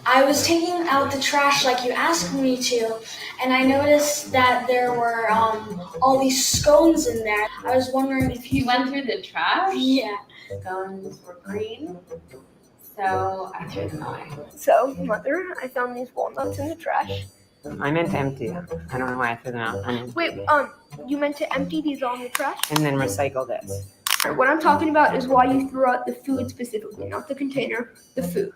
I was taking out the trash like you asked me to, and I noticed that there were all these scones in there. I was wondering if You went through the trash? Yeah. Scones were green, so I threw them away. So, Mother, I found these walnuts in the trash. I meant to empty them. I don't know why I threw them out. Wait, you meant to empty these all in the trash? And then recycle this. What I'm talking about is why you threw out the food specifically, not the container, the food.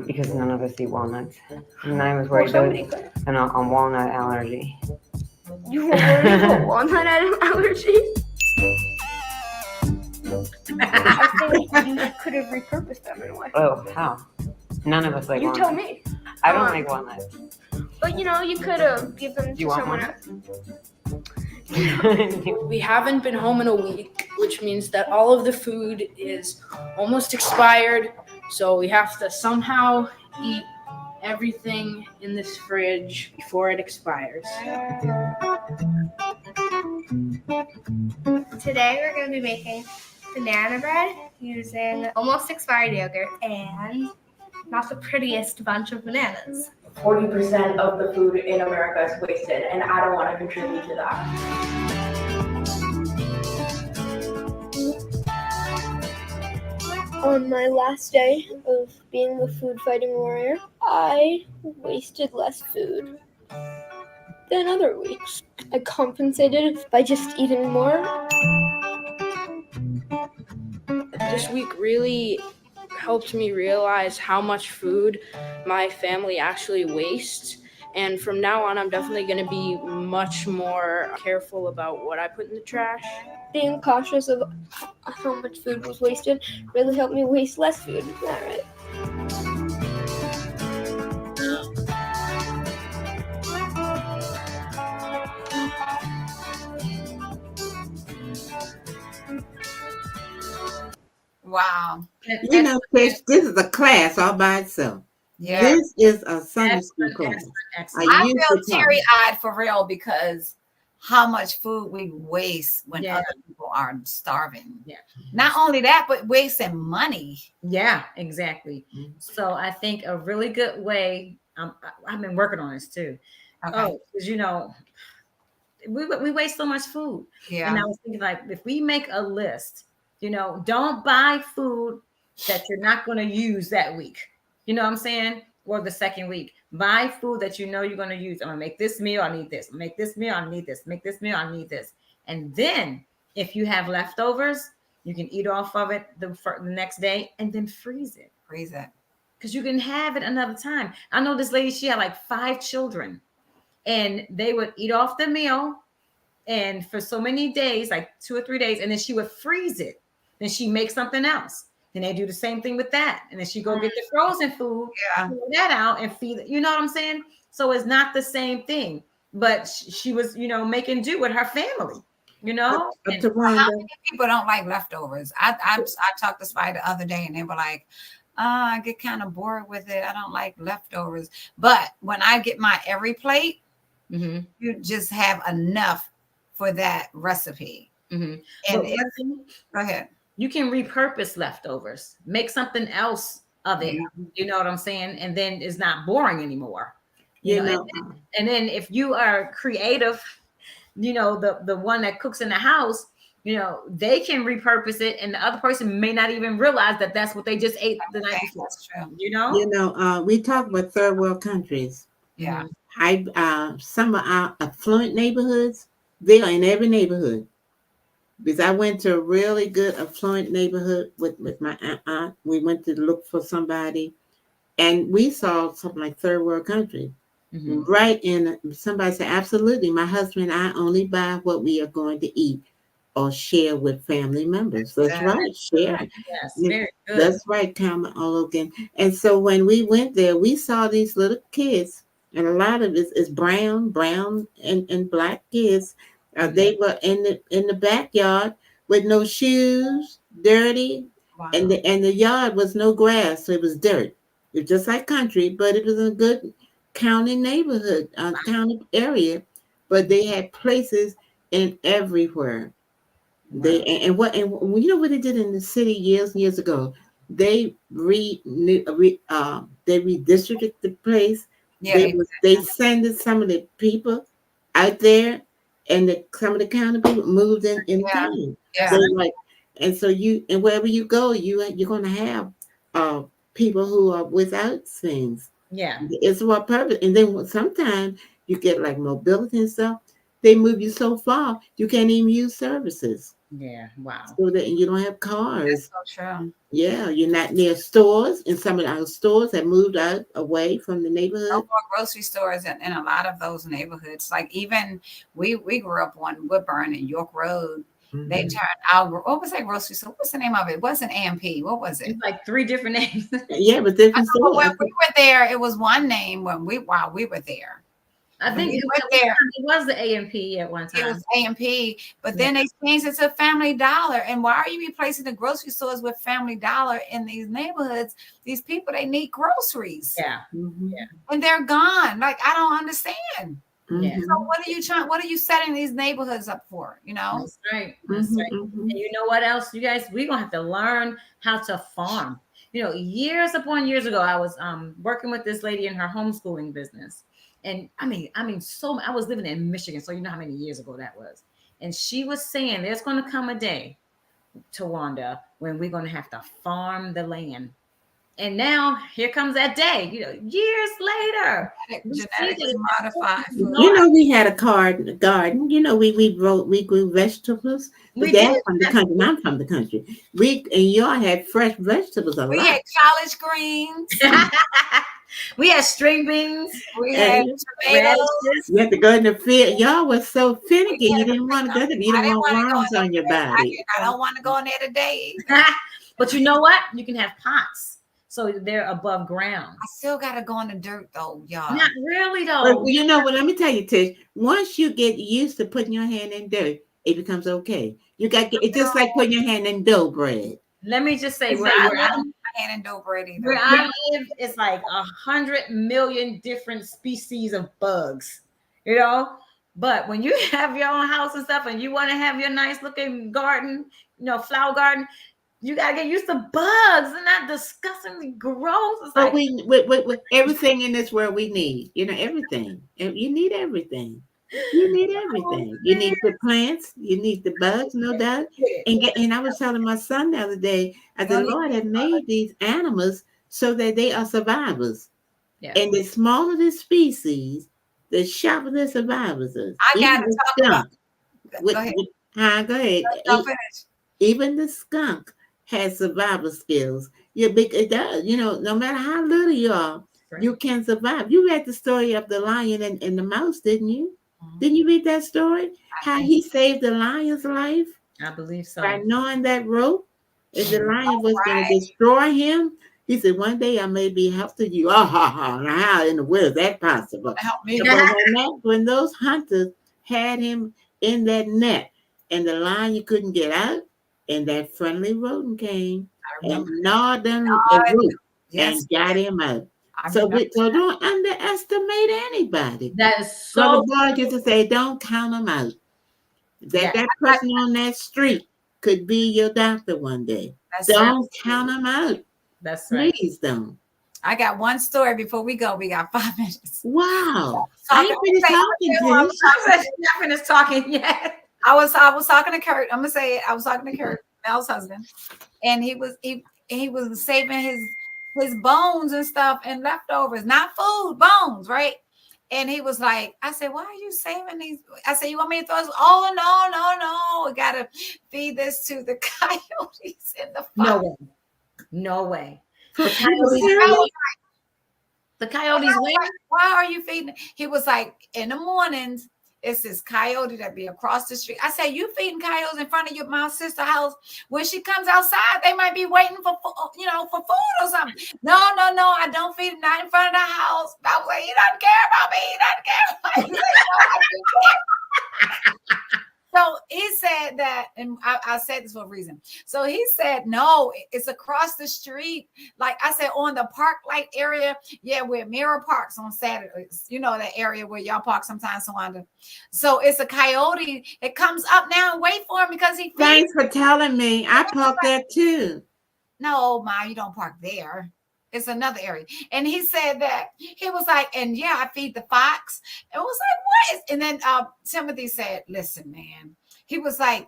Because none of us eat walnuts. And I was worried about a walnut allergy. You were worried about walnut allergy? I think you could have repurposed them in a way. Oh, how? None of us like You walnuts. tell me. I don't like walnuts. But you could have given them Do you to want someone one? else. We haven't been home in a week, which means that all of the food is almost expired. So we have to somehow eat everything in this fridge before it expires. Today we're going to be making banana bread using almost expired yogurt and not the prettiest bunch of bananas. 40% of the food in America is wasted, and I don't want to contribute to that. On my last day of being the food fighting warrior, I wasted less food than other weeks. I compensated by just eating more. This week really helped me realize how much food my family actually wastes. And from now on, I'm definitely going to be much more careful about what I put in the trash. Being cautious of how much food was wasted really helped me waste less food. Is that right? Wow. Chris, this is a class all by itself. Yeah. This is a Sunday school class. I feel teary-eyed for real because how much food we waste when Yeah. other people are starving. Yeah. Not only that, but wasting money. Yeah, exactly. So I think a really good way, I've been working on this too. Okay. Oh, because we waste so much food. Yeah. And I was thinking, like, if we make a list, don't buy food that you're not going to use that week. You know what I'm saying? Or the second week. Buy food that you're going to use. I'm going to make this meal, I need this. I'm gonna make this meal, I need this. Make this meal, I need this. And then if you have leftovers, you can eat off of it the next day and then freeze it. Freeze it. Because you can have it another time. I know this lady, she had like 5 children. And they would eat off the meal and for so many days, like 2 or 3 days, and then she would freeze it. Then she makes something else. And they do the same thing with that. And then she go get the frozen food, pull that out and feed it. You know what I'm saying? So it's not the same thing. But she was, making do with her family, How many people don't like leftovers? I talked to somebody the other day and they were like, I get kind of bored with it. I don't like leftovers. But when I get my every plate, you just have enough for that recipe. And go ahead. You can repurpose leftovers, make something else of it. You know what I'm saying? And then it's not boring anymore. And then if you are creative, the one that cooks in the house, they can repurpose it, and the other person may not even realize that that's what they just ate the night before. That's true. We talk about third world countries. Yeah. Some of our affluent neighborhoods, they are in every neighborhood. Because I went to a really good affluent neighborhood with my aunt. We went to look for somebody, and we saw something like third world country. Right in somebody said, absolutely, my husband and I only buy what we are going to eat or share with family members. That's right, share. Yes, very good. That's right, Carmen all again. And so when we went there, we saw these little kids, and a lot of it is brown and black kids. They were in the backyard with no shoes, dirty, and the yard was no grass, so it was dirt. It was just like country, but it was a good county neighborhood, county area. But they had places in everywhere. They and you know what they did in the city years and years ago? They redistricted the place. Yeah, they sent some of the people out there, and some of the county people moved in town. Yeah. So and so wherever you go, you're going to have people who are without things. Yeah, it's what purpose. And then sometimes you get like mobility and stuff. They move you so far you can't even use services. Yeah, wow. So that you don't have cars. That's so true. Yeah, you're not near stores, and some of our stores have moved out away from the neighborhood. No more grocery stores in a lot of those neighborhoods. Like even we grew up on Woodburn and York Road. They turned out, what was that grocery store? What's the name of it? It wasn't AMP. What was it? It's like 3 different names. Yeah, but different stores. When we were there, it was one name while we were there. I think it was the AMP at one time. It was AMP, but then they changed it to Family Dollar. And why are you replacing the grocery stores with Family Dollar in these neighborhoods? These people, they need groceries. Yeah. Yeah. And they're gone. Like, I don't understand. Yeah. So what are you setting these neighborhoods up for? That's right. That's right. And you know what else, you guys? We're gonna have to learn how to farm. Years upon years ago, I was working with this lady in her homeschooling business. And I mean, I was living in Michigan, so you know how many years ago that was. And she was saying there's going to come a day, Tawanda, when we're going to have to farm the land. And now here comes that day, years later. Genetically modified. We had a garden. We grew vegetables. We Dad's did. from the country. I'm from the country. And y'all had fresh vegetables a lot. We had collard greens. We had string beans. We had tomatoes. You had to go in the field. Y'all was so finicky. You didn't want to go there. You didn't want worms on your body. I don't want to go in there today. But you know what? You can have pots. So they're above ground. I still got to go in the dirt though, y'all. Not really though. But you know what? Let me tell you, Tish. Once you get used to putting your hand in dirt, it becomes okay. It's just like putting your hand in dough bread. Let me just say, where I live, it's like 100 million different species of bugs. But when you have your own house and stuff and you want to have your nice looking garden, flower garden, you gotta get used to bugs and that disgustingly gross. It's But like with everything in this world we need, everything. You need everything. You need everything. You need the plants. You need the bugs, no doubt. And I was telling my son the other day, the Lord had made these animals so that they are survivors. Yeah. And the smaller the species, the sharper the survivors is. I got to talk about. Go ahead. Go ahead. Don't finish. Even the skunk has survival skills. It does. No matter how little you are, you can survive. You read the story of the lion and the mouse, didn't you? Didn't you read that story? How he saved the lion's life? I believe so. By knowing that rope, if the lion was going to destroy him, he said, one day I may be helping you. Oh, how in the world is that possible? Help me. But when those hunters had him in that net and the lion couldn't get out, and that friendly rodent came and gnawed them the root and got him out. So don't underestimate anybody. That is so. The boy used to say, don't count them out. That person on that street could be your doctor one day. Don't count them out. That's right. Please don't. I got one story before we go. We got 5 minutes. Wow. I ain't finished talking yet. I was talking to Kurt. I'm gonna say it. I was talking to Kurt, Mel's husband, and he was saving his bones and stuff and leftovers, not food, bones, right? And he was like, I said, why are you saving these? I said, you want me to throw this? Oh, no. I gotta feed this to the coyotes in the fire. No way. The coyotes why are you feeding? He was like, in the mornings, it's this coyote that be across the street. I said, you feeding coyotes in front of my sister's house. When she comes outside, they might be waiting for food or something. No, I don't feed them, not in front of the house. I was like, he doesn't care about me. He doesn't care about me. So he said that, and I said this for a reason. So he said, no, it's across the street. Like I said, on the park light area. Yeah, where Mirror Parks on Saturdays. That area where y'all park sometimes, Swanda. So it's a coyote. It comes up now and wait for him because he feeds. Thanks for telling me. I park there too. No, Ma, you don't park there. It's another area. And he said that he was like, and yeah, I feed the fox. And was like, what? And then Timothy said, listen, man. He was like,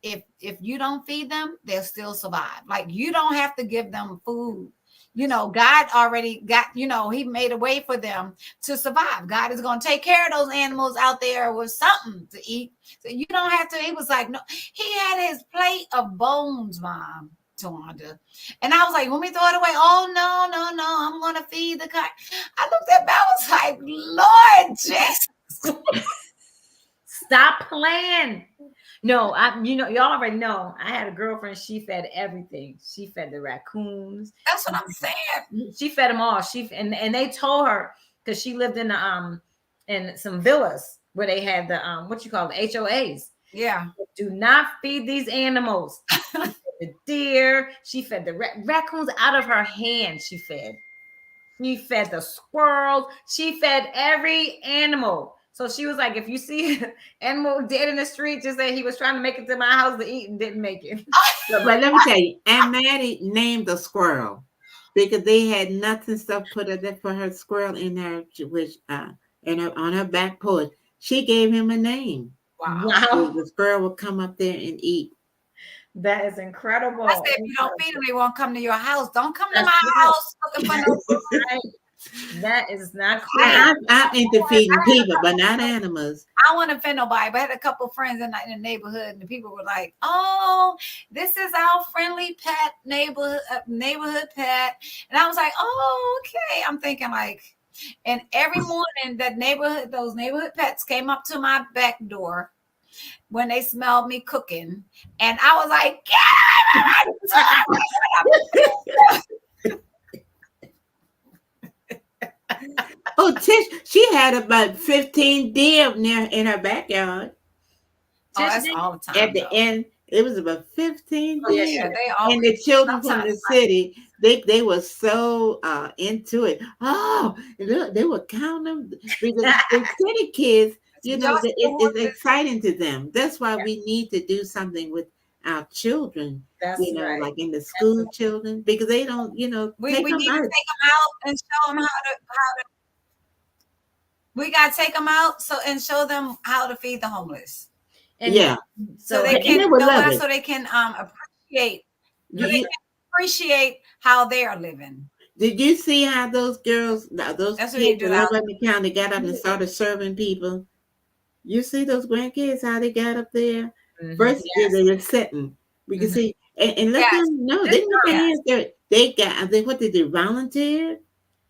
if you don't feed them, they'll still survive. Like, you don't have to give them food. God already got, he made a way for them to survive. God is going to take care of those animals out there with something to eat. So you don't have to. He was like, no, he had his plate of bones, Mom. Tawanda. And I was like, want me to throw it away? Oh, no, I'm going to feed the cat. I looked at that, I was like, Lord Jesus. Stop playing. No, y'all already know. I had a girlfriend. She fed everything. She fed the raccoons. That's what I'm saying. She fed them all. And they told her, because she lived in some villas where they had the the HOAs. Yeah. Do not feed these animals. The deer. She fed the raccoons out of her hand. She fed the squirrels. She fed every animal. So she was like, if you see an animal dead in the street, just say he was trying to make it to my house to eat and didn't make it. But let me tell you, Aunt Maddie named the squirrel because they had nuts and stuff put there for her squirrel in her, on her back porch. She gave him a name. Wow. The squirrel would come up there and eat. That is incredible. I said, if you don't feed them, they won't come to your house. Don't come to my house looking for no food. That is not cool. I'm into feeding people, but not animals. I want to offend nobody, but I had a couple of friends in the neighborhood, and the people were like, "Oh, this is our friendly pet neighborhood pet," and I was like, "Oh, okay." I'm thinking like, and every morning those neighborhood pets came up to my back door when they smelled me cooking, and I was like, Oh, Tish, she had about 15 deer in her backyard. Oh, that's all the time. At the end, it was about 15 deer. Yeah, and the children from the city, they were so into it. Oh, look, they were counting them because the city kids you know, it's exciting to them. That's why we need to do something with our children. That's you know, right. like in the school children, because they don't, you know, We take need them to take out. them out and show them how to. We gotta take them out and show them how to feed the homeless. And yeah. So they can so they can appreciate. So they can appreciate how they are living. Did you see how those girls, those That's what they kids do in now. Alabama County got up and started serving people? You see those grandkids, how they got up there? First, they were sitting. We can see, and let them know. They put their hands there. They got, what did they volunteer?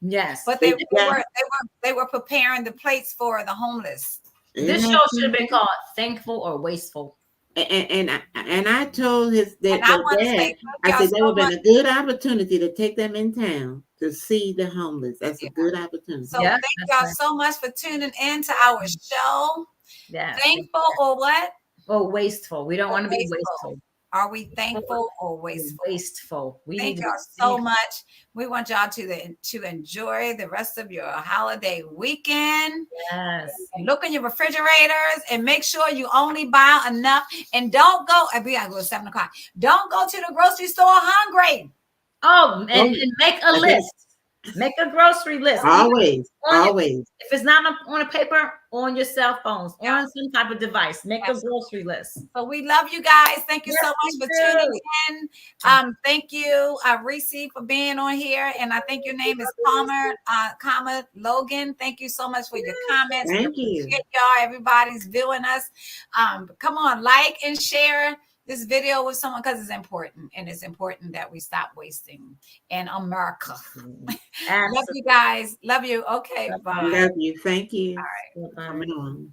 Yes. But they were preparing the plates for the homeless. This show should have been called Thankful or Wasteful. And I told their dad, I said that so would have been a good opportunity to take them in town to see the homeless. That's a good opportunity. So thank y'all so much for tuning in to our show. Yeah. Thankful or what? Or wasteful. We don't want to be wasteful. Are we thankful or wasteful? Wasteful. Thank y'all so much. We want y'all to enjoy the rest of your holiday weekend. Yes. And look in your refrigerators and make sure you only buy enough. And don't go. We gotta go at 7:00. Don't go to the grocery store hungry. Oh, and make a list. Make a grocery list. Always. If it's not on a paper, on your cell phones, on some type of device, make a grocery list. So we love you guys. Thank you so much for tuning in. Thank you, Reese, for being on here. And I think your name is Palmer, Logan. Thank you so much for your comments. Thank you. Y'all, everybody's viewing us. Come on, like and share this video with someone because it's important, and it's important that we stop wasting in America. Love you guys. Love you. Okay, bye. Love you. Thank you. All right. Coming on.